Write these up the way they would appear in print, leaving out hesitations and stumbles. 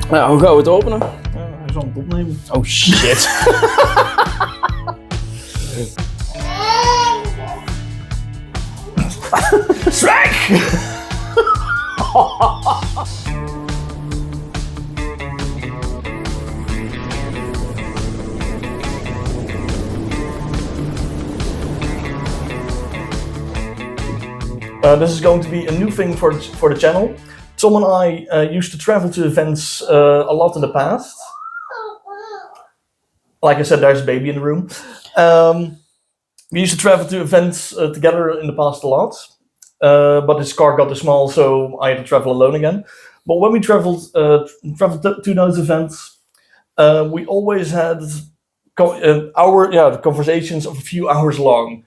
Nou, hoe gaan we het openen? Hij is aan het opnemen. Oh shit. Shrek! This is going to be a new thing for the channel. Tom and I used to travel to events a lot in the past. Like I said, there's a baby in the room. We used to travel to events together in the past a lot. But his car got too small, so I had to travel alone again. But when we traveled to those events, we always had the conversations of a few hours long.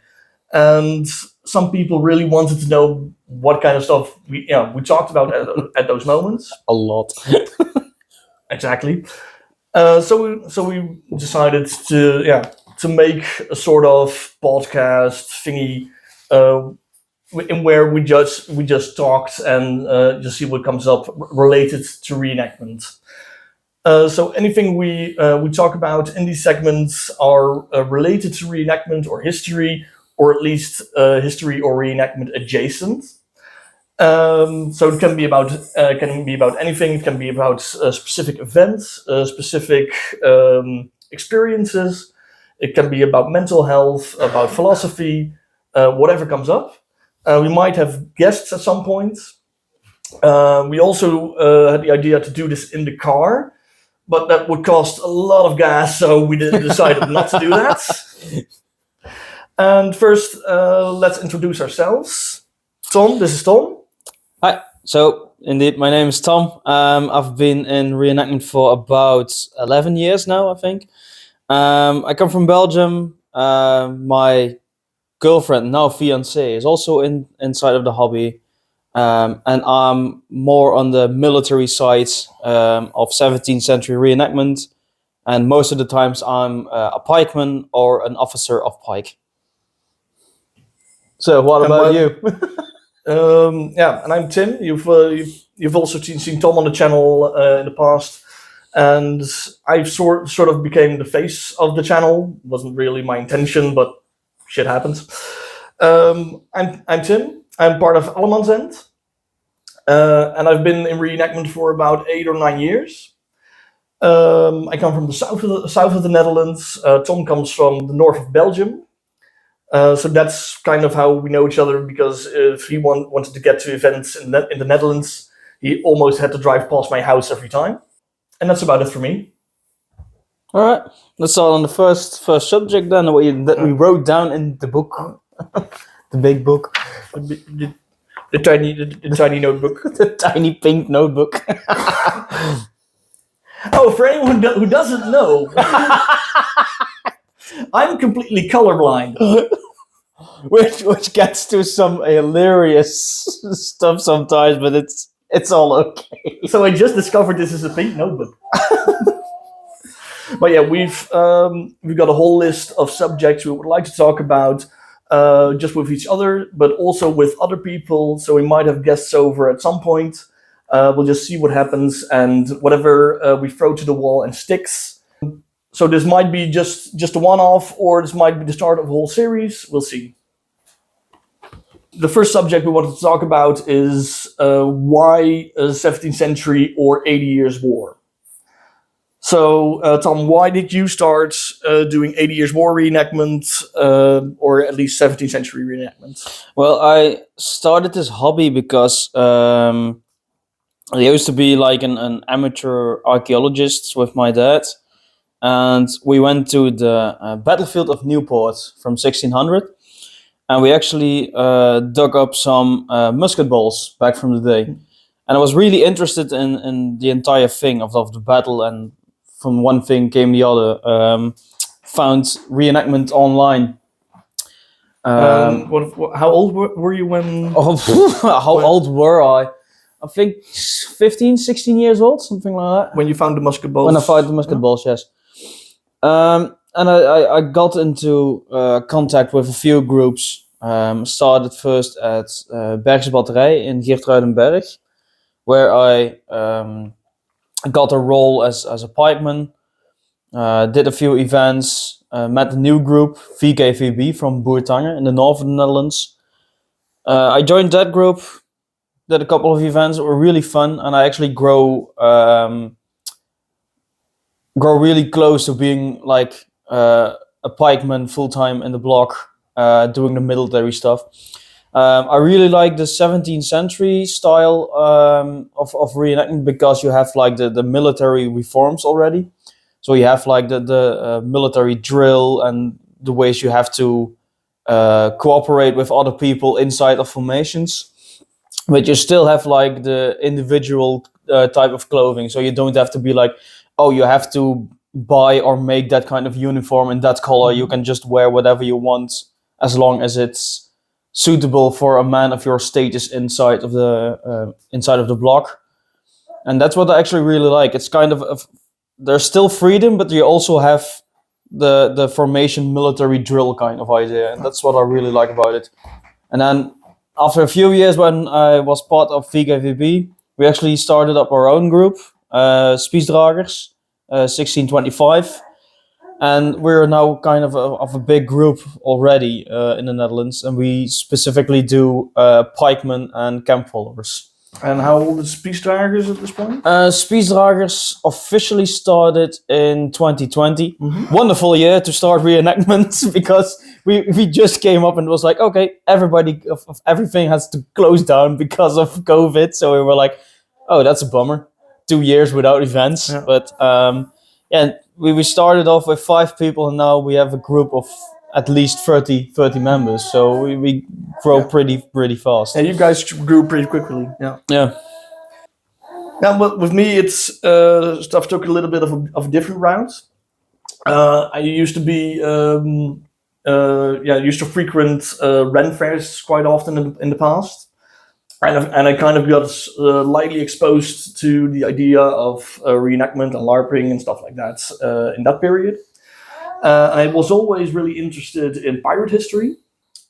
And some people really wanted to know what kind of stuff we talked about at those moments. A lot. Exactly. So we decided to make a sort of podcast thingy, in where we just talked and just see what comes up related to reenactment. So anything we talk about in these segments are related to reenactment or history, or at least history or reenactment adjacent. So it can be about anything. It can be about specific events, specific experiences. It can be about mental health, about philosophy, whatever comes up. We might have guests at some point. We also had the idea to do this in the car, but that would cost a lot of gas, so we decided not to do that. And first, let's introduce ourselves. Tom, this is Tom. Hi. So, indeed, my name is Tom. I've been in reenactment for about 11 years now, I think. I come from Belgium. My girlfriend, now fiancée, is also inside of the hobby. And I'm more on the military side of 17th century reenactment. And most of the times I'm a pikeman or an officer of pike. So what about you? And I'm Tim. You've also seen Tom on the channel in the past, and I sort of became the face of the channel. Wasn't really my intention, but shit happens. I'm Tim. I'm part of Allemansend, and I've been in reenactment for about 8 or 9 years. I come from the south of the Netherlands. Tom comes from the north of Belgium. So that's kind of how we know each other, because if he wanted to get to events in the Netherlands, he almost had to drive past my house every time. And that's about it for me. All right, let's start on the first subject then that we wrote down in the book, the big book, the tiny notebook, the tiny pink notebook. Oh, for anyone who doesn't know, I'm completely colorblind. which gets to some hilarious stuff sometimes, but it's all okay. So I just discovered this is a pink notebook. But yeah, we've got a whole list of subjects we would like to talk about, just with each other, but also with other people. So we might have guests over at some point. We'll just see what happens, and whatever we throw to the wall and sticks. So this might be just a one-off, or this might be the start of a whole series. We'll see. The first subject we wanted to talk about is why 17th century or 80 Years War. So, Tom, why did you start doing 80 Years War reenactment, or at least 17th century reenactment? Well, I started this hobby because I used to be like an amateur archaeologist with my dad. And we went to the battlefield of Newport from 1600. And we actually dug up some musket balls back from the day. And I was really interested in the entire thing of the battle. And from one thing came the other. Found reenactment online. How old were you when? How old were I? I think 15, 16 years old, something like that. When you found the musket balls? When I found the musket balls, yes. And I got into contact with a few groups. Started first at Bergse Batterij in Geertruidenberg, where I I got a role as a pikeman. Did a few events. Met a new group, VKVB from Boertange in the north of the Netherlands. I joined that group. Did a couple of events that were really fun, and I actually grow really close to being like a pikeman full time in the block, doing the military stuff. I really like the 17th century style of reenactment because you have like the military reforms already. So you have like the military drill and the ways you have to cooperate with other people inside of formations. But you still have like the individual type of clothing. So you don't have to be like, oh, you have to buy or make that kind of uniform in that color. You can just wear whatever you want as long as it's suitable for a man of your status inside of the block. And that's what I actually really like. It's kind of there's still freedom, but you also have the formation military drill kind of idea, and that's what I really like about it. And then after a few years, when I was part of VKVB, we actually started up our own group, Spiesdraegers, 1625. And we're now kind of a big group already in the Netherlands, and we specifically do pikemen and camp followers. And how old is Spiesdraegers at this point? Spiesdraegers officially started in 2020. Wonderful year to start reenactments because we just came up and it was like, okay, everything has to close down because of COVID. So we were like, oh, that's a bummer. 2 years without events. Yeah. But we started off with 5 people, and now we have a group of at least 30 members. So we grow pretty fast. Yeah, you guys grew pretty quickly. Yeah. Yeah. Now, with me, it's stuff took a little bit of a different route. I used to be, used to frequent Ren fairs quite often in the past. And I kind of got lightly exposed to the idea of reenactment and LARPing and stuff like that in that period. I was always really interested in pirate history,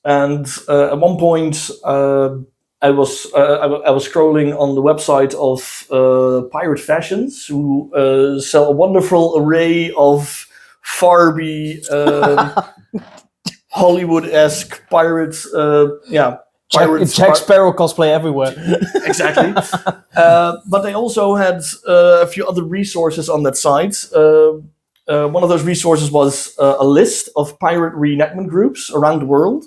and at one point I was scrolling on the website of Pirate Fashions, who sell a wonderful array of Farby Hollywood-esque pirates. Jack Sparrow cosplay everywhere. Exactly. But they also had a few other resources on that site. One of those resources was a list of pirate reenactment groups around the world.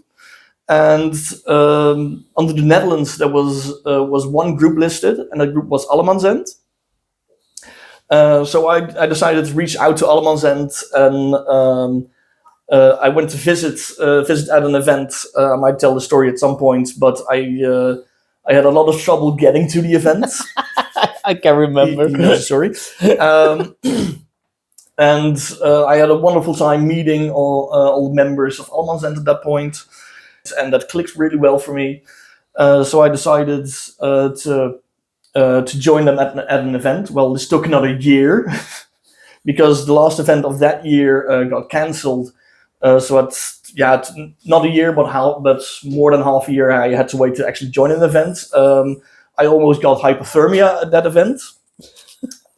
And under the Netherlands, there was one group listed, and that group was Allemansend. So I decided to reach out to Allemansend, and I went to visit at an event. I might tell the story at some point, but I had a lot of trouble getting to the event. I can remember. You know the story. And I had a wonderful time meeting all the members of Allemansend at that point, and that clicked really well for me. So I decided to join them at an event. Well, this took another year because the last event of that year got cancelled. So it's not a year, but more than half a year. I had to wait to actually join an event. I almost got hypothermia at that event.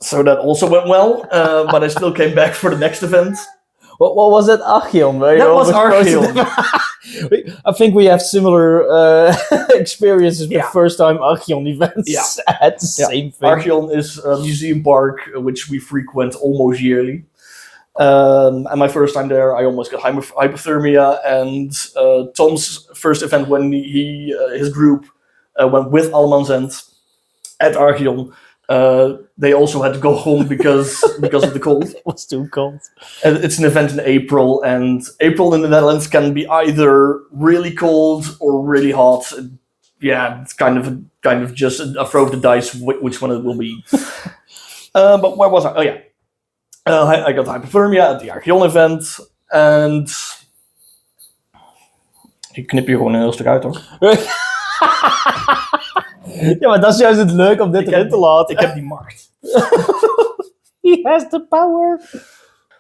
So that also went well, but I still came back for the next event. What was that, Archeon? That was Archeon. I think we have similar experiences with first-time Archeon events at the same thing. Archeon is a museum park which we frequent almost yearly. And my first time there, I almost got hypothermia. And Tom's first event when his group went with Allemansend at Archeon, they also had to go home because of the cold. It was too cold. And it's an event in April, and April in the Netherlands can be either really cold or really hot. Yeah, it's kind of just a throw of the dice which one it will be. But where was I? Oh yeah. I got hypothermia at the Archeon event, and ik knip je gewoon een heel stuk uit, hoor. Ja, maar dat is juist het leuk om dit erin te laten. Ik heb die macht. He has the power.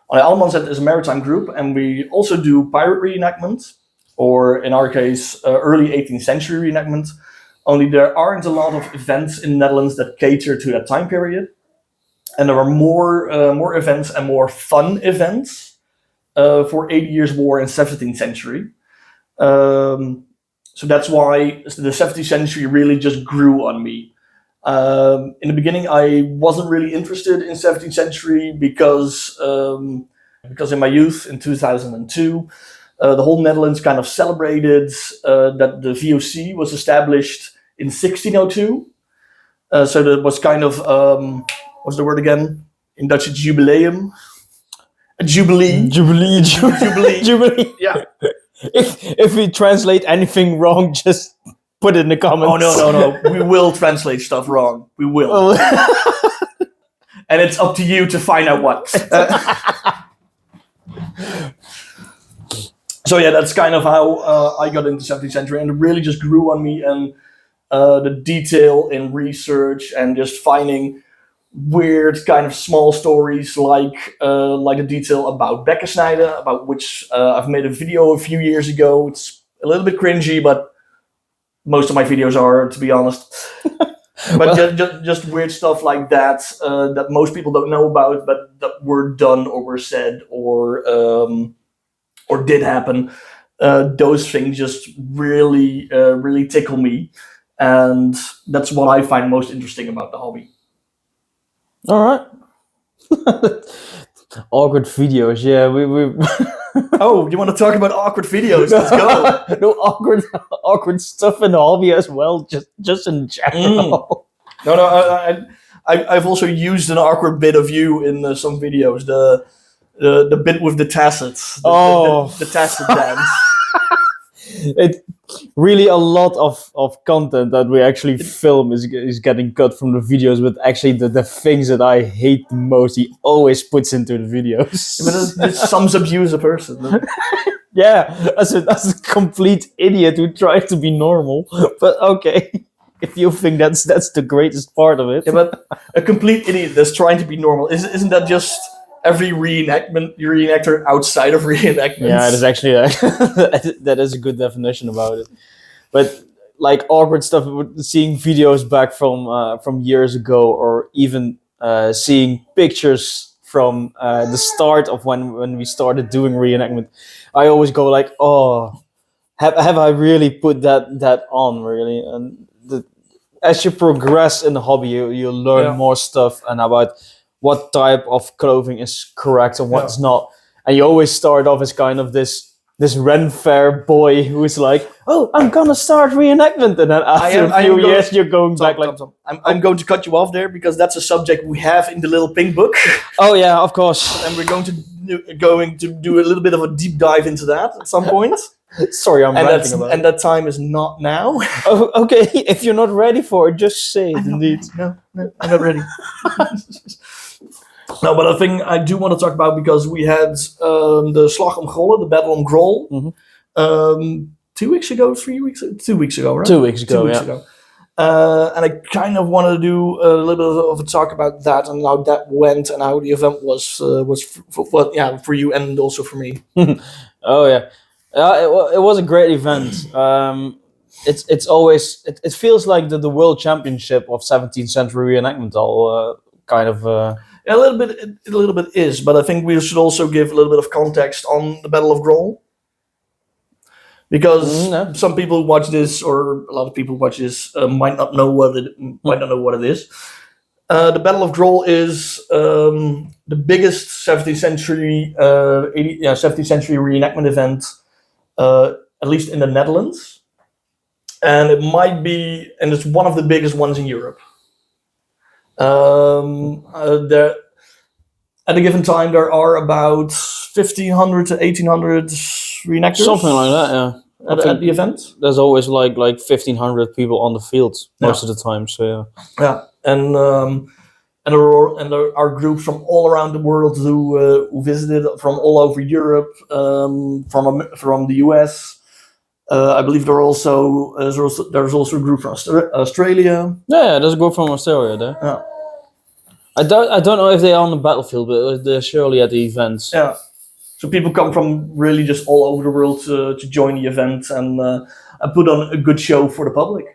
Allemansend is a maritime group, and we also do pirate reenactment, or in our case, early 18th century reenactment. Only there aren't a lot of events in the Netherlands that cater to that time period. and there are more events and more fun events for 80 Years' War in 17th century. So that's why the 17th century really just grew on me. In the beginning, I wasn't really interested in 17th century because in my youth, in 2002, the whole Netherlands kind of celebrated that the VOC was established in 1602. So that was kind of, what's the word again? In Dutch, it's jubileum. A jubilee. Jubilee. Jubilee. Yeah. If we translate anything wrong, just put it in the comments. Oh, no. We will translate stuff wrong. We will. And it's up to you to find out what. So yeah, that's kind of how I got into 17th century, and it really just grew on me, and the detail in research and just finding weird kind of small stories like the detail about Bekkensnijden, about which I've made a video a few years ago. It's a little bit cringy, but most of my videos are, to be honest. But just weird stuff like that that most people don't know about, but that were done or were said or did happen. Those things just really tickle me, and that's what I find most interesting about the hobby. All right. Awkward videos, yeah. We Oh, you want to talk about awkward videos? Let's go. No awkward stuff in the hobby as well, just in general. No, I've also used an awkward bit of you in some videos. The bit with the tassets. The tacet dance. It's really a lot of content that we actually film is getting cut from the videos, but actually the things that I hate the most, he always puts into the videos. But it sums up you as a person. Yeah, as a complete idiot who tries to be normal. But okay, if you think that's the greatest part of it. Yeah, but a complete idiot that's trying to be normal, isn't that just every reenactor outside of reenactments? Yeah, it is actually that is a good definition about it. But like awkward stuff, seeing videos back from years ago, or even seeing pictures from the start of when we started doing reenactment, I always go like, oh, have I really put that on really? And as you progress in the hobby, you learn more stuff and about what type of clothing is correct and what's not. And you always start off as kind of this Ren Fair boy who is like, oh, I'm gonna start reenactment, and then after a few years you're going back like... I'm going to cut you off there because that's a subject we have in the little pink book. Oh yeah, of course. And we're going to do a little bit of a deep dive into that at some point. Sorry, I'm ranting about it. And that time is not now. Oh, okay, if you're not ready for it, just say it, indeed. No, I'm not ready. No, but a thing I do want to talk about, because we had the Slag om Grolle, the Battle of Grolle, 2 weeks ago, 3 weeks, 2 weeks ago, right? 2 weeks ago, 2 weeks ago. And I kind of want to do a little bit of a talk about that and how that went and how the event was for you and also for me. Oh yeah, it was a great event. It's always it feels like the World Championship of 17th century reenactment. All kind of. A little bit is, but I think we should also give a little bit of context on the Battle of Grolle, because some people watch this, or a lot of people watch this, might not know what it is. The Battle of Grolle is the biggest 17th century 17th century reenactment event, at least in the Netherlands, and it's one of the biggest ones in Europe. There, at a given time, there are about 1,500 to 1,800 reenactors. Something like that, yeah. At the event, there's always like 1,500 people on the field most of the time. So yeah. Yeah, and there are groups from all around the world who visited from all over Europe, from the US. I believe there's also a group from Australia. Yeah, there's a group from Australia there. Yeah. I don't know if they are on the battlefield, but they're surely at the events. Yeah. So people come from really just all over the world to join the event, and put on a good show for the public.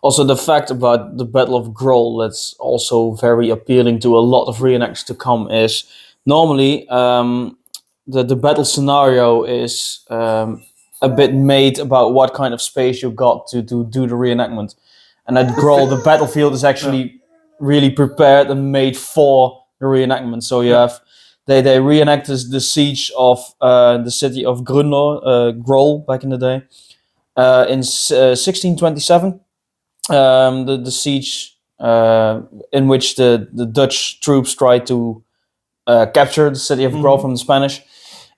Also, the fact about the Battle of Grolle that's also very appealing to a lot of reenactors to come is normally the battle scenario is a bit made about what kind of space you got to do the reenactment. And at Grolle, the battlefield is actually really prepared and made for the reenactment. So you have they reenacted the siege of the city of Grolle back in the day in 1627. The siege in which the Dutch troops tried to capture the city of Grolle from the Spanish.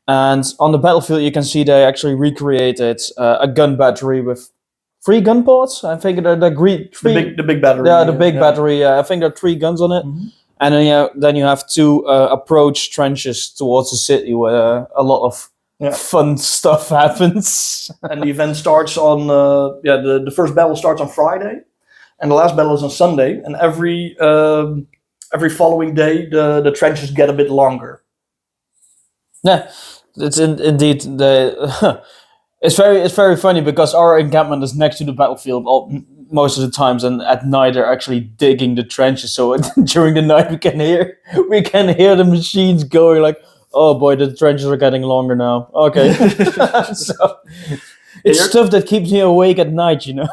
And on the battlefield, you can see they actually recreated a gun battery with 3 gun ports. I think they're the big battery. Yeah, the big battery. I think there are 3 guns on it. And then you have 2 approach trenches towards the city where a lot of fun stuff happens. And the event starts on the first battle starts on Friday, and the last battle is on Sunday. And every following day, the trenches get a bit longer. Yeah, it's indeed it's very funny because our encampment is next to the battlefield most of the times, and at night they're actually digging the trenches. So during the night we can hear the machines going like, oh boy, the trenches are getting longer now. Okay, so it's stuff that keeps me awake at night, you know.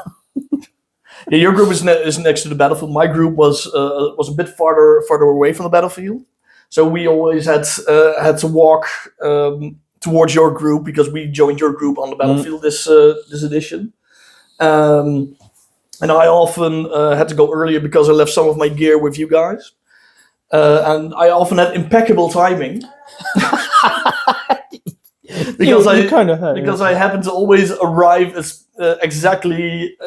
Yeah, your group is next to the battlefield. My group was a bit farther away from the battlefield, so we always had to walk towards your group because we joined your group on the battlefield this edition. And I often had to go earlier because I left some of my gear with you guys, and I often had impeccable timing. Because I happen to always arrive exactly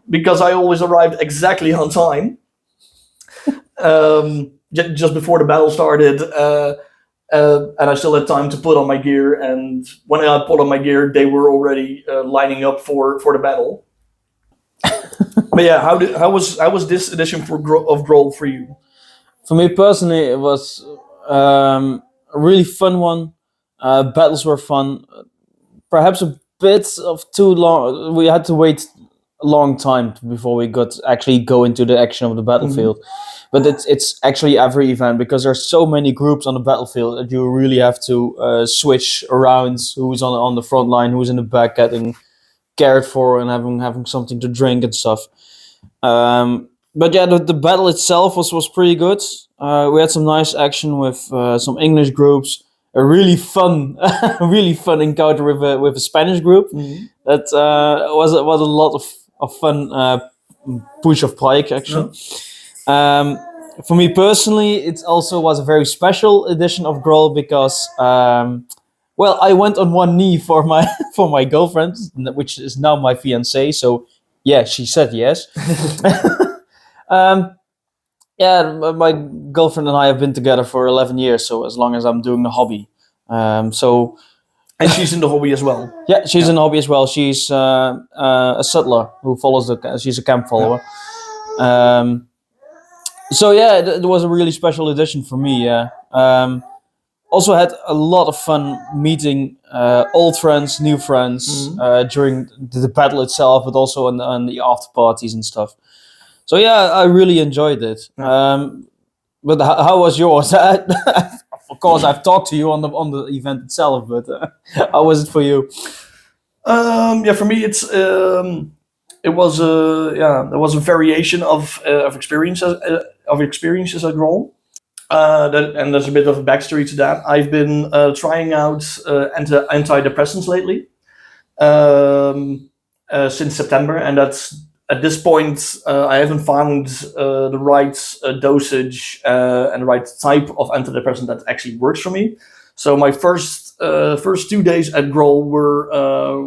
because I always arrived exactly on time, just before the battle started, and I still had time to put on my gear. And when I put on my gear, they were already lining up for the battle. But yeah, how was this edition of Grolle for you? For me personally, it was a really fun one. Battles were fun. Perhaps a bit of too long. We had to wait a long time before we got actually go into the action of the battlefield. But it's actually every event because there's so many groups on the battlefield that you really have to switch around who's on the front line, who's in the back getting cared for and having something to drink and stuff. But yeah, the battle itself was pretty good. We had some nice action with some English groups. A really fun encounter with a Spanish group. That was a lot of fun push of pike action. For me personally, it also was a very special edition of Grolle because I went on one knee for my girlfriend, which is now my fiancée. So yeah, she said yes. My girlfriend and I have been together for 11 years, so as long as I'm doing the hobby. And she's in the hobby as well. Yeah, she's in the hobby as well. She's a settler who follows she's a camp follower. So yeah, it was a really special edition for me. Yeah. Also had a lot of fun meeting old friends, new friends during the battle itself, but also on the after parties and stuff. So yeah, I really enjoyed it. But how was yours? Of course, I've talked to you on the event itself, but how was it for you? For me, there was a variation of experiences at Grolle. And there's a bit of a backstory to that. I've been trying out antidepressants lately since September, and that's at this point I haven't found the right dosage and the right type of antidepressant that actually works for me. So my first 2 days at Grolle were a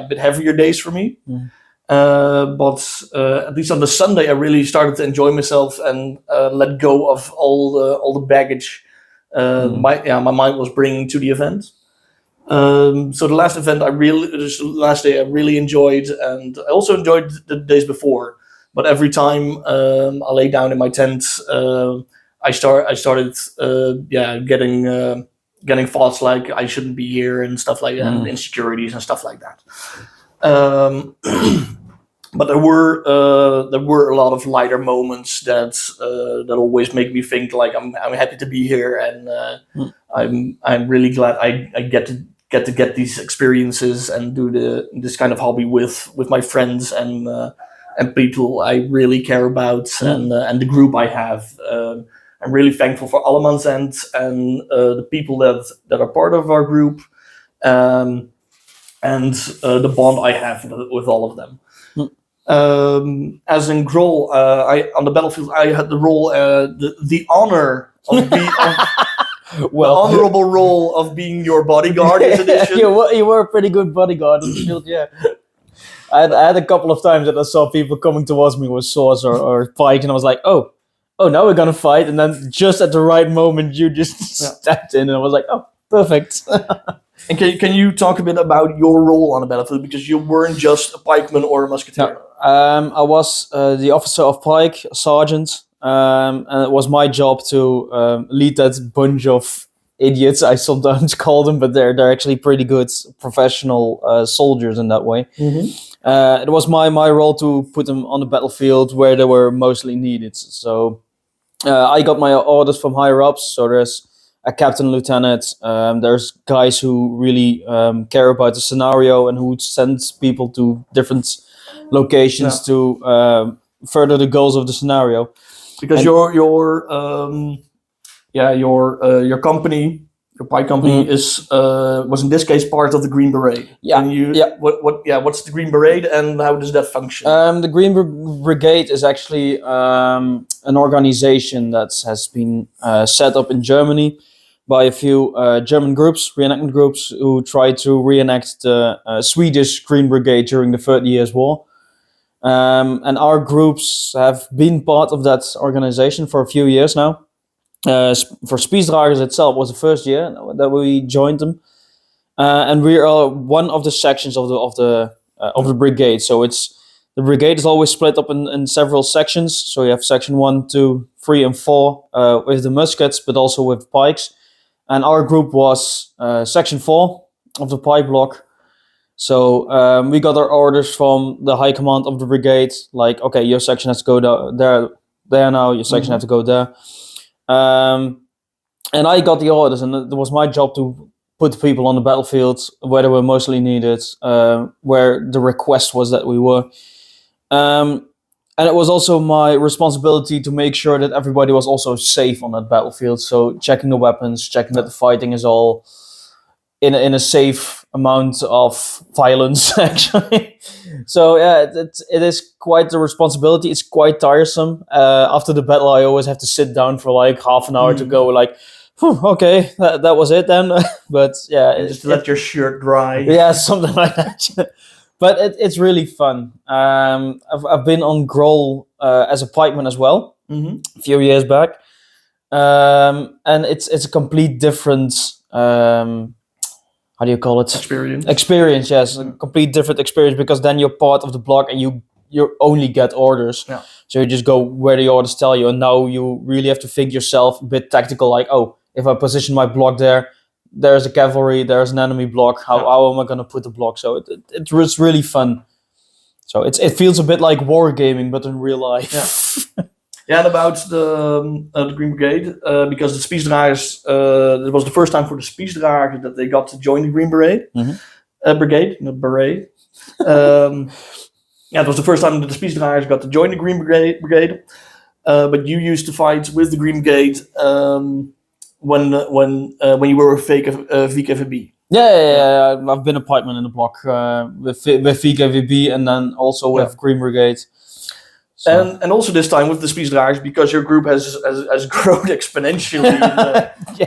bit heavier days for me. But at least on the Sunday, I really started to enjoy myself and let go of all the baggage my mind was bringing to the event. So the last day I really enjoyed, and I also enjoyed the days before. But every time I lay down in my tent, I started getting thoughts like I shouldn't be here and stuff like that, and insecurities and stuff like that. But there were a lot of lighter moments that always make me think like I'm happy to be here, and I'm really glad I get to get these experiences and do this kind of hobby with my friends and people I really care about, and the group I have. I'm really thankful for Allemansend and the people that are part of our group, and the bond I have with all of them. As in Grolle, on the battlefield, I had the role, the honor of being. The honorable role of being your bodyguard in this edition. You were a pretty good bodyguard in the field, yeah. I had a couple of times that I saw people coming towards me with swords or pikes, and I was like, oh, now we're gonna fight, and then just at the right moment you just stepped in, and I was like, oh, perfect. And can you talk a bit about your role on the battlefield, because you weren't just a pikeman or a musketeer? No, I was the officer of pike, a sergeant, and it was my job to lead that bunch of idiots, I sometimes call them, but they're actually pretty good professional soldiers in that way. It was my role to put them on the battlefield where they were mostly needed. So I got my orders from higher ups. So there's a captain, lieutenant. There's guys who really care about the scenario and who send people to different locations to further the goals of the scenario. Because your company, your pike company, was in this case part of the Green Beret. What's the Green Beret and how does that function? The Green Brigade is actually an organization that has been set up in Germany by a few German groups, reenactment groups, who try to reenact the Swedish Green Brigade during the 30 Years' War. And our groups have been part of that organization for a few years now. For Spiesdraegers itself was the first year that we joined them, and we are one of the sections of the brigade. So the brigade is always split up in several sections. So you have section 1, 2, 3, and 4 with the muskets, but also with pikes. And our group was section 4 of the pike block. So we got our orders from the high command of the brigade, like, okay, your section has to go there now, your section has to go there. And I got the orders, and it was my job to put the people on the battlefield where they were mostly needed, where the request was that we were. And it was also my responsibility to make sure that everybody was also safe on that battlefield. So checking the weapons, checking that the fighting is all in a safe amount of violence, actually. So yeah, it is quite the responsibility. It's quite tiresome. After the battle, I always have to sit down for like half an hour to go like, okay, that was it then. But yeah, just let your shirt dry. Yeah, something like that. But it's really fun. I've been on Grolle as a pikeman as well, a few years back, and it's a complete different. How do you call it? Experience, yes. A complete different experience, because then you're part of the block and you only get orders. Yeah. So you just go where the orders tell you, and now you really have to think yourself a bit tactical, like, oh, if I position my block there's a cavalry, there's an enemy block, how am I going to put the block? So it was really fun. So it feels a bit like wargaming, but in real life. Yeah. Yeah, and about the Green Brigade, because the Spiesdraegers, it was the first time for the Spiesdraegers that they got to join the Green Beret, brigade, not beret. It was the first time that the Spiesdraegers got to join the Green Brigade. But you used to fight with the Green Brigade when you were with VKVB. Yeah, I've been a pikeman in the block with VKVB and then also with Green Brigade. So. And also this time with the Spiesdraegers, because your group has grown exponentially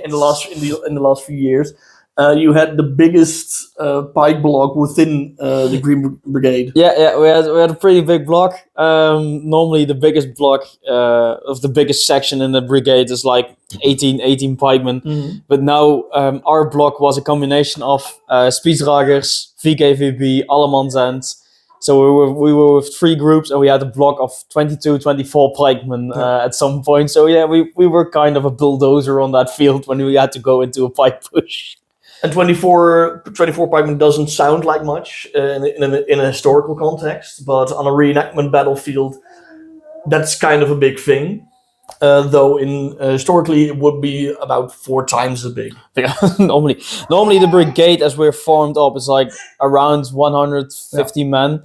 in the last few years. You had the biggest pike block within the Green Brigade. Yeah, we had a pretty big block. Normally the biggest block of the biggest section in the brigade is like 18 pikemen. But now our block was a combination of Spiesdraegers, VKVB, Allemansend, So we were with 3 groups, and we had a block of 22, 24 pikemen at some point. So yeah, we were kind of a bulldozer on that field when we had to go into a pike push. And 24 pikemen doesn't sound like much in a historical context, but on a reenactment battlefield, that's kind of a big thing. Though historically it would be about 4 times as big. Yeah, normally the brigade, as we're formed up, is like around 150 men.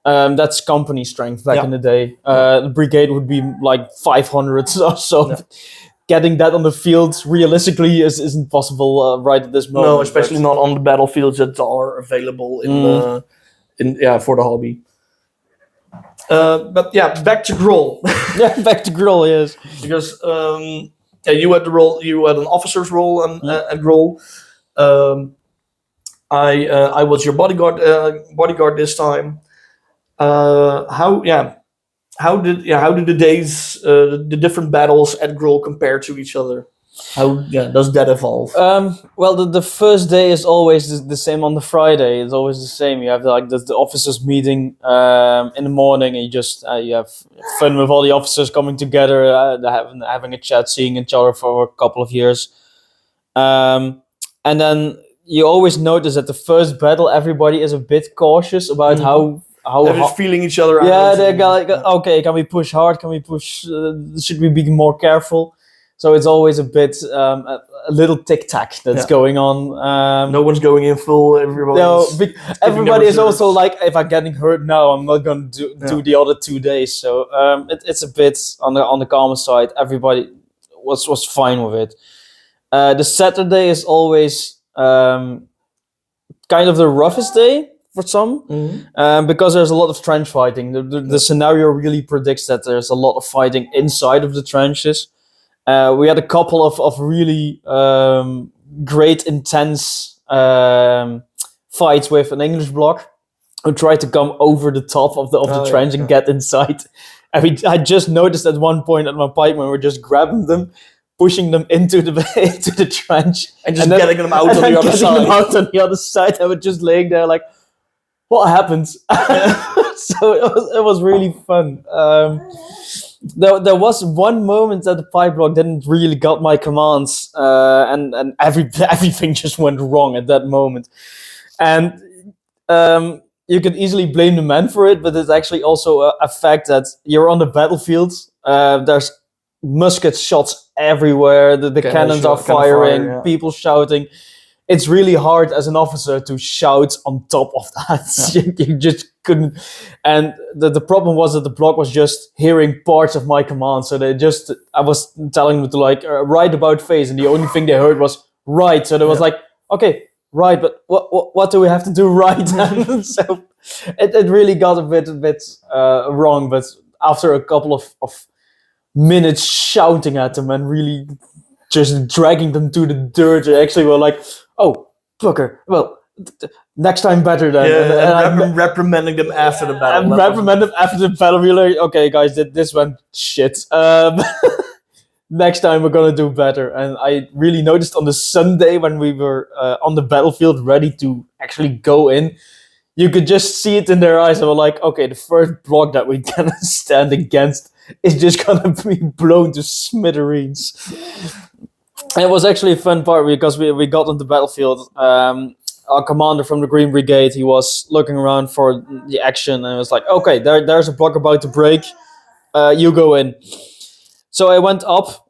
That's company strength back in the day. The brigade would be like 500 or so. Yeah. Getting that on the field realistically isn't possible right at this moment. No, especially not on the battlefields that are available for the hobby. But yeah, back to Grolle. Yeah, back to Grolle, yes. Because you had the role. You had an officer's role at Grolle. I was your bodyguard this time. How did the days, the different battles at Grolle compare to each other? How does that evolve? Well, the first day is always the same on the Friday. It's always the same. You have like the officers meeting in the morning, and you have fun with all the officers coming together, having a chat, seeing each other for a couple of years. And then you always notice at the first battle, everybody is a bit cautious about how they're just feeling each other out. Yeah, they're like, okay, can we push hard? Can we push? Should we be more careful? So it's always a bit a little tic-tac that's going on. No one's going in full. Everybody is also like, if I'm getting hurt now, I'm not going to do the other 2 days. So it's a bit on the calmer side. Everybody was fine with it. The Saturday is always kind of the roughest day for some, because there's a lot of trench fighting. The scenario really predicts that there's a lot of fighting inside of the trenches. We had a couple of really great, intense fights with an English bloc who tried to come over the top of the trench and get inside. I just noticed at one point that my pikemen were just grabbing them, pushing them into the trench, and getting them out on the other side. Them out on the other side. I was just laying there like, what happens? So it was really fun. There was one moment that the pike block didn't really got my commands, and everything just went wrong at that moment. And you could easily blame the men for it, but it's actually also a fact that you're on the battlefield. There's musket shots everywhere. The cannons are firing, people shouting. It's really hard as an officer to shout on top of that. Yeah. You just couldn't. And the problem was that the block was just hearing parts of my command. So I was telling them to like right about face, and the only thing they heard was right. So they was like, okay, right, but what do we have to do right? So it really got a bit wrong. But after a couple of minutes shouting at them and really just dragging them to the dirt, they actually were like, oh, fucker, well, next time better then. Yeah, and reprimanding them after the battle. And reprimand them after the battle. We're like, okay, guys, this went shit. Next time we're gonna do better. And I really noticed on the Sunday when we were on the battlefield ready to actually go in, you could just see it in their eyes. They were like, okay, the first block that we can stand against is just gonna be blown to smithereens. And it was actually a fun part because we got on the battlefield. Our commander from the Green Brigade, he was looking around for the action and was like, okay, there's a block about to break. You go in. So I went up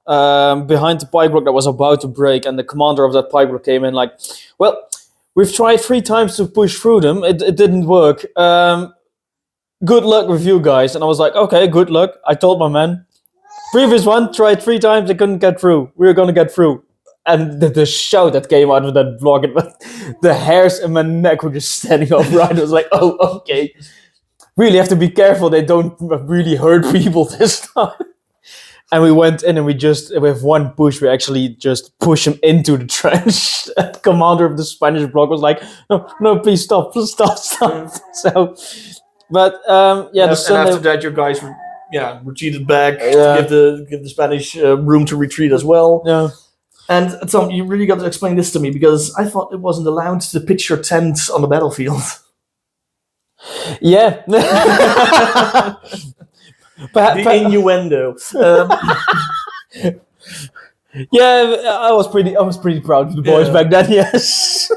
behind the pike block that was about to break, and the commander of that pike block came in like, well, we've tried 3 times to push through them. It didn't work. Good luck with you guys. And I was like, okay, good luck. I told my men. Previous one, tried 3 times, they couldn't get through. We were going to get through. And the shout that came out of that block, the hairs in my neck were just standing upright. I was like, oh, okay. Really have to be careful they don't really hurt people this time. And we went in and with one push, we actually just pushed him into the trench. The commander of the Spanish bloc was like, no, please stop. So, but the Sunday... And after that, your guys retreated back to give the Spanish room to retreat as well. Yeah. And Tom, you really got to explain this to me because I thought it wasn't allowed to pitch your tent on the battlefield. Yeah. The innuendo. Yeah, I was pretty proud of the boys Yeah. back then. Yes.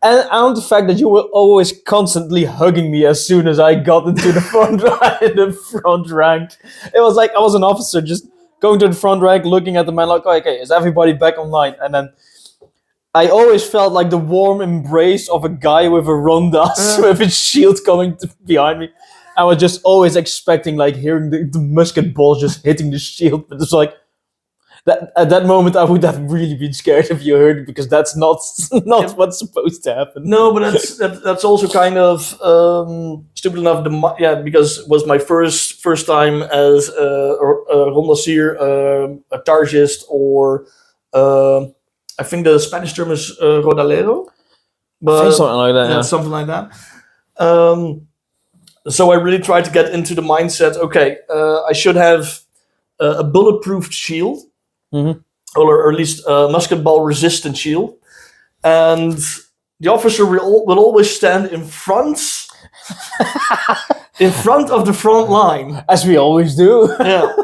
And the fact that you were always constantly hugging me as soon as I got into the front rank. It was like I was an officer just going to the front rank, looking at the man like, okay, is everybody back online? And then I always felt like the warm embrace of a guy with a rondas with his shield coming behind me. I was just always expecting like hearing the musket balls just hitting the shield, but it's like that at that moment I would have really been scared if you heard it, because that's not what's supposed to happen. No, but that's also kind of stupid enough. Because it was my first time as a rondassier, a targist, or I think the Spanish term is rodalero, but Something like that. Yeah. something like that. So I really tried to get into the mindset. Okay, I should have a bulletproof shield, or at least a musket ball resistant shield, and the officer will always stand in front of the front line, as we always do. Yeah.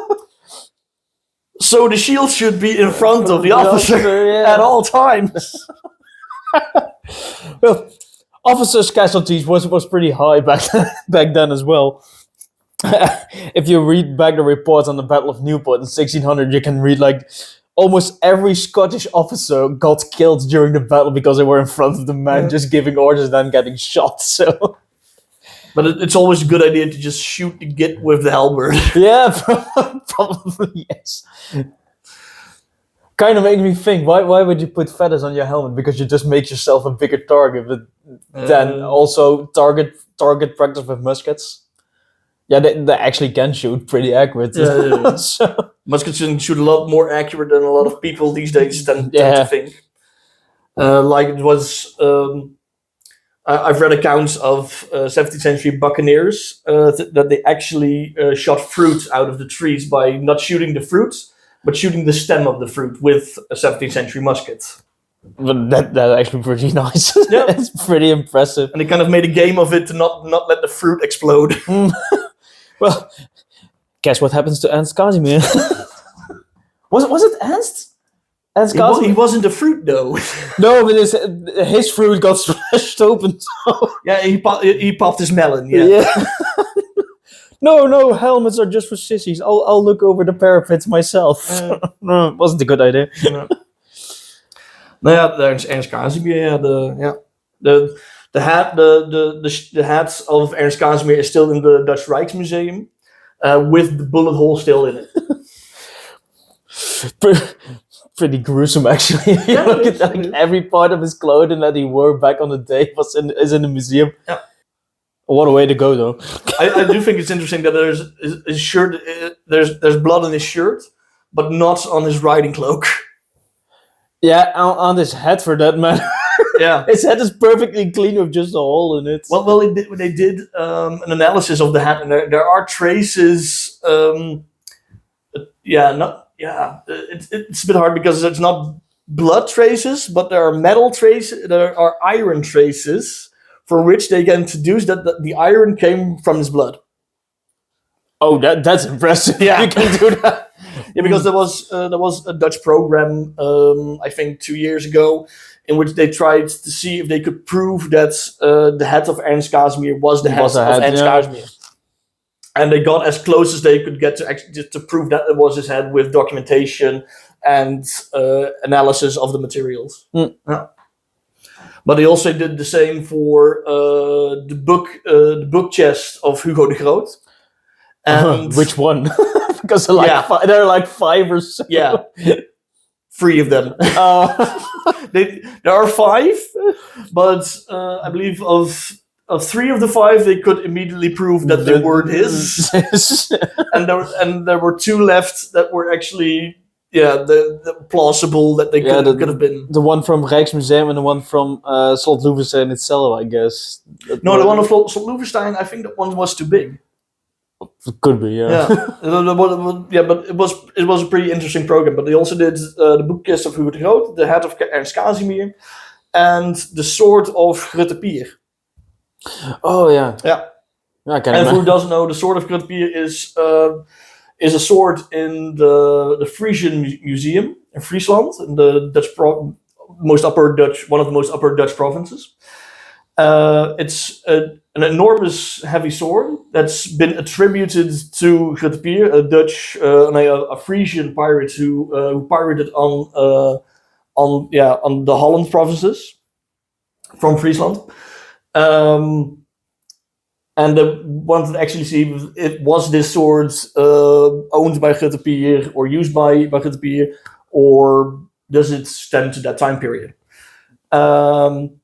So the shield should be in front of the officer at all times. Well, officers' casualties was pretty high back then as well. If you read back the reports on the Battle of Newport in 1600, you can read like almost every Scottish officer got killed during the battle because they were in front of the man just giving orders and then getting shot. So, but it's always a good idea to just shoot the git with the halberd. Yeah, probably yes. Kind of made me think, why would you put feathers on your helmet? Because you just make yourself a bigger target, but then also target practice with muskets. Yeah, they actually can shoot pretty accurate. Yeah. So, muskets can shoot a lot more accurate than a lot of people these days tend to think. Like it was, I've read accounts of 17th century buccaneers that they actually shot fruit out of the trees by not shooting the fruit, but shooting the stem of the fruit with a 17th century musket. But that's actually pretty nice. Yeah. It's pretty impressive. And they kind of made a game of it to not let the fruit explode. Well, guess what happens to Ernst Casimir? was it Ernst? Ernst Casimir? He wasn't a fruit though. No, but his fruit got smashed open. So. Yeah, he popped his melon. Yeah. No, helmets are just for sissies. I'll look over the parapets myself. No, it wasn't a good idea. Nou ja, daar is Ernst Casimir. The hat of Ernst Casimir is still in the Dutch Rijksmuseum, with the bullet hole still in it. Pretty gruesome, actually. Yeah, look at like every part of his clothing that he wore back on the day is in the museum. Yeah. What a way to go, though. I do think it's interesting that there's his shirt. There's blood on his shirt, but not on his riding cloak. Yeah, on his head for that matter. Yeah, his head is perfectly clean with just a hole in it. Well, they did an analysis of the hat, and there are traces. It's a bit hard because it's not blood traces, but there are metal traces. There are iron traces, for which they can deduce that the iron came from his blood. Oh, that's impressive. Yeah, you can do that. Yeah, because there was a Dutch program, I think 2 years ago, in which they tried to see if they could prove that the head of Ernst Casimir was the head of Ernst Casimir. And they got as close as they could get to prove that it was his head with documentation and analysis of the materials. Yeah. But they also did the same for the book chest of Hugo de Groot. And which one? Because there are like 5 or so. Yeah, 3 of them. There are 5, but I believe of 3 of the 5, they could immediately prove that they were his. and there were 2 left that were actually the plausible that they could have been. The one from Rijksmuseum and the one from Slot Loevestein itself, I guess. No, the one of Slot Loevestein, I think that one was too big. It could be, yeah. But it was a pretty interesting program. But they also did the boekkist of Hugo de Groot, the head of Ernst Casimir, and the sword of Grutte Pier. Oh yeah. Yeah. I can And for who imagine. doesn't know, the sword of Grotte-Pier is a sword in the Frisian Museum in Friesland, in the one of the most upper Dutch provinces. It's an enormous heavy sword that's been attributed to Grotte-Pier, a Frisian pirate who pirated on the Holland provinces from Friesland. And the one that actually see it was this sword owned by Grotte-Pier or used by Grotte-Pier, or does it stem to that time period? And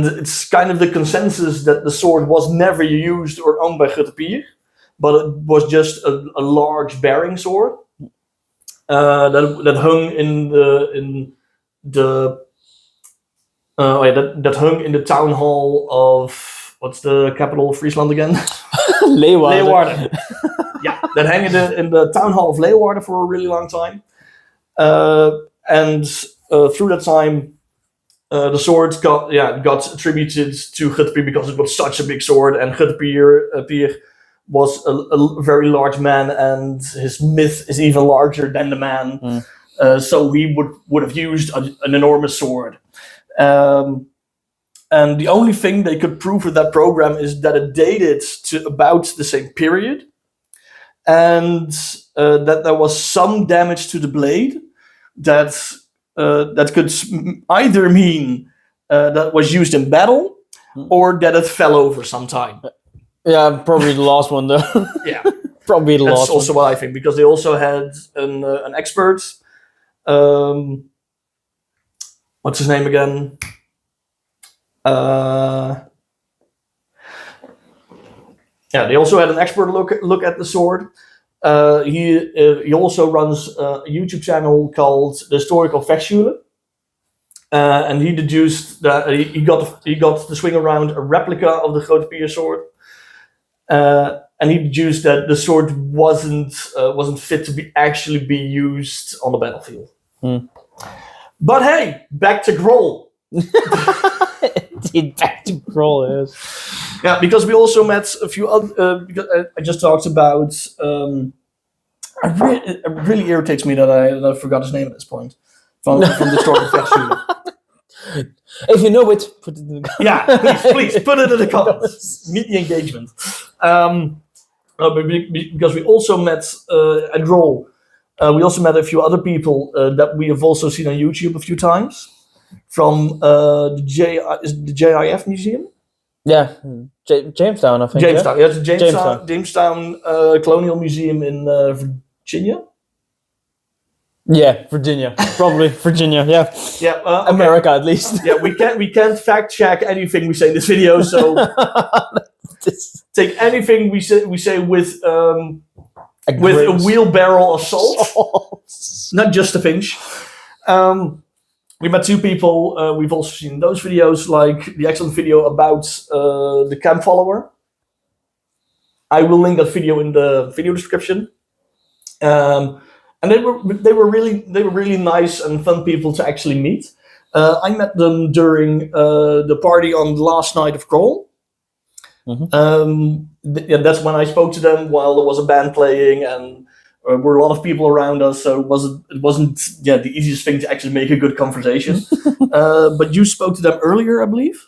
it's kind of the consensus that the sword was never used or owned by Grotte-Pier, but it was just a large bearing sword that hung in that hung in the town hall of, what's the capital of Friesland again? Leeuwarden. Leeuwarden. Yeah, that hang in the town hall of Leeuwarden for a really long time. And through that time, the sword got attributed to Grotte-Pier because it was such a big sword, and Grotte-Pier was a very large man, and his myth is even larger than the man. So he would have used an enormous sword. And the only thing they could prove with that program is that it dated to about the same period, and that there was some damage to the blade that could either mean that was used in battle, or that it fell over sometime. Yeah, probably the last one though. Yeah, probably the last that's also what I think, because they also had an expert. What's his name again? They also had an expert look at the sword. He also runs a YouTube channel called The Historical Vechtschule. And he deduced that he got to swing around a replica of the Grotte-Pier sword. And he deduced that the sword wasn't fit to actually be used on the battlefield. But hey, back to Grolle. Back to Grolle, yes. Yeah, because we also met a few other. Because I just talked about. It really irritates me that I forgot his name at this point. From the story of Vechtschule. If you know it, put it in the comments. Yeah, please put it in the comments. Meet the engagement. Because we also met at Grolle. We also met a few other people that we have also seen on YouTube a few times. From the JIF Museum? Yeah, Jamestown, I think. Jamestown, yeah, it's Jamestown Colonial Museum in Virginia. Yeah, Virginia, probably Virginia. Yeah, Yeah, okay. America at least. Yeah, we can't fact check anything we say in this video, so take anything we say with a wheelbarrow of salt, not just a pinch. We met two people. We've also seen those videos, like the excellent video about the camp follower. I will link that video in the video description. And they were really nice and fun people to actually meet. I met them during the party on the last night of Grolle. That's when I spoke to them while there was a band playing, and were a lot of people around us, so it wasn't the easiest thing to actually make a good conversation. But you spoke to them earlier, I believe.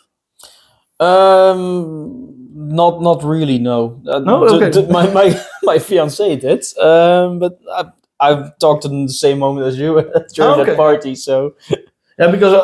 Not really. No. No. Okay. My fiance did. But I've talked to them the same moment as you during that party. So. Yeah, because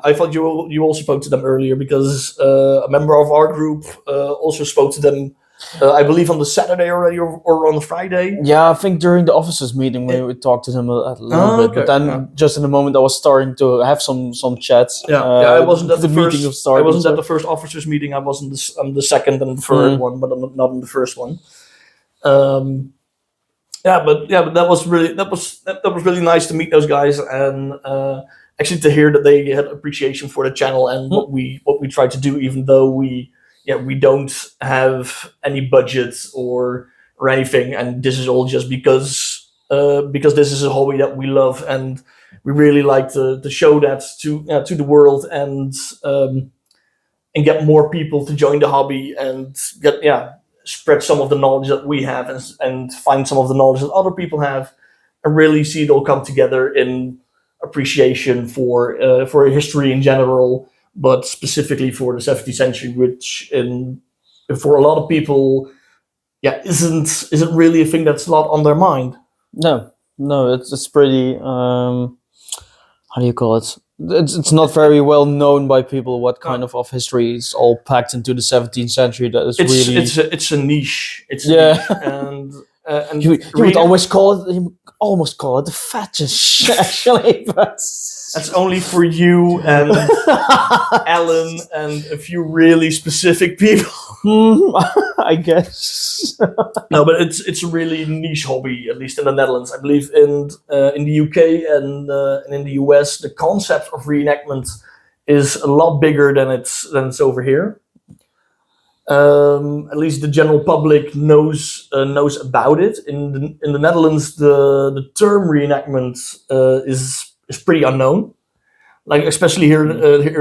I thought you also spoke to them earlier, because a member of our group also spoke to them. I believe on the Saturday already, or on the Friday. Yeah, I think during the officers meeting we talked to them a little bit, but then just in the moment I was starting to have some chats. I wasn't at the first. Meeting started, I wasn't at the first officers meeting. I was on the second and the third one, but I'm not in the first one. But that was really nice to meet those guys, and actually to hear that they had appreciation for the channel and what we try to do, even though we don't have any budget or anything, and this is all just because this is a hobby that we love, and we really like to show that to the world, and get more people to join the hobby and spread some of the knowledge that we have and find some of the knowledge that other people have, and really see it all come together in appreciation for history in general, but specifically for the 17th century, which for a lot of people, isn't really a thing that's a lot on their mind. No, it's pretty. How do you call it? It's not very well known by people what kind of history is all packed into the 17th century. That is it's a niche. It's yeah. a niche. And you would almost call it the fetish, actually, but that's only for you and Alan and a few really specific people. I guess. No, but it's a really niche hobby, at least in the Netherlands. I believe in the UK and in the US, the concept of reenactment is a lot bigger than it's over here. At least the general public knows about it. In the Netherlands, the term reenactment is pretty unknown. Like especially here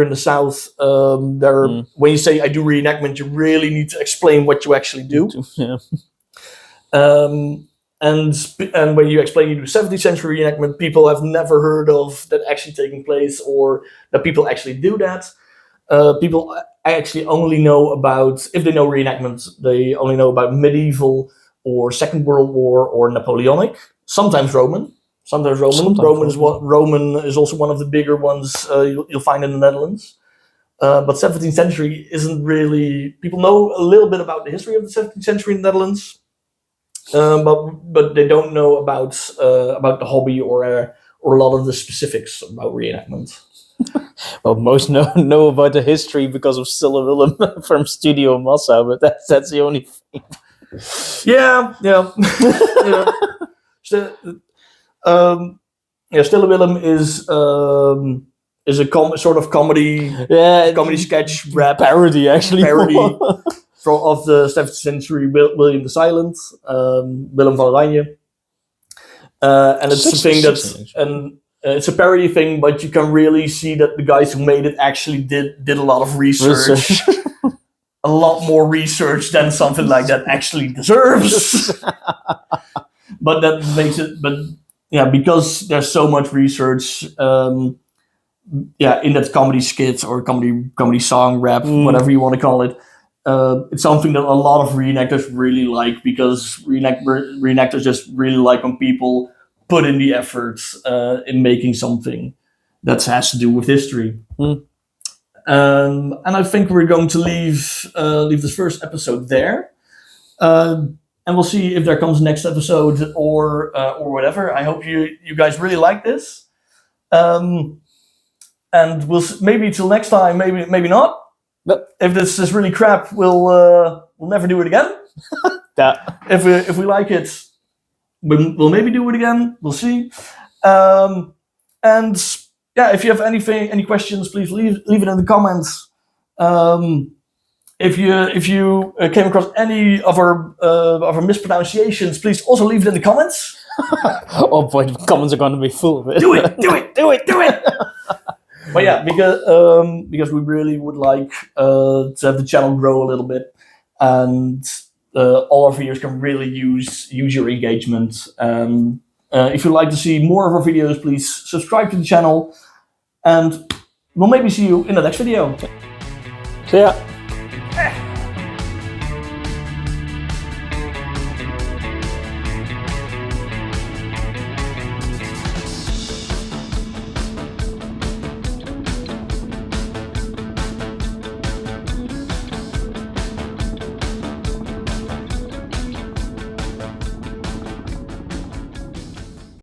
in the south, when you say I do reenactment, you really need to explain what you actually do. Yeah. And when you explain you do 17th century reenactment, people have never heard of that actually taking place, or that people actually do that. People actually only know about, if they know reenactment, they only know about medieval or Second World War or Napoleonic. Sometimes Roman. Roman is also one of the bigger ones you'll find in the Netherlands. But 17th century isn't really. People know a little bit about the history of the 17th century in the Netherlands, but they don't know about the hobby or a lot of the specifics about reenactment. Well, most know about the history because of Stille Willem from Studio Massa, but that's the only thing. Yeah. Stille Willem is a sort of comedy sketch rap parody, actually. Of the 17th century William the Silent, Willem van Oranje, and it's a thing it's a parody thing, but you can really see that the guys who made it actually did a lot of research. A lot more research than something like that actually deserves. But that makes it. But yeah, because there's so much research. In that comedy skit or comedy song rap, whatever you want to call it. It's something that a lot of reenactors really like, because reenactors just really like when people put in the effort in making something that has to do with history. And I think we're going to leave this first episode there, and we'll see if there comes next episode or whatever. I hope you guys really like this, and we'll maybe till next time, maybe not. But if this is really crap, we'll never do it again. If we like it, we'll maybe do it again. We'll see. And if you have any questions, please leave it in the comments. If you came across any of our mispronunciations, please also leave it in the comments. Oh boy, the comments are going to be full of it. Do it. But yeah, because we really would like to have the channel grow a little bit, and all our videos can really use your engagement. If you'd like to see more of our videos, please subscribe to the channel, and we'll maybe see you in the next video. See ya.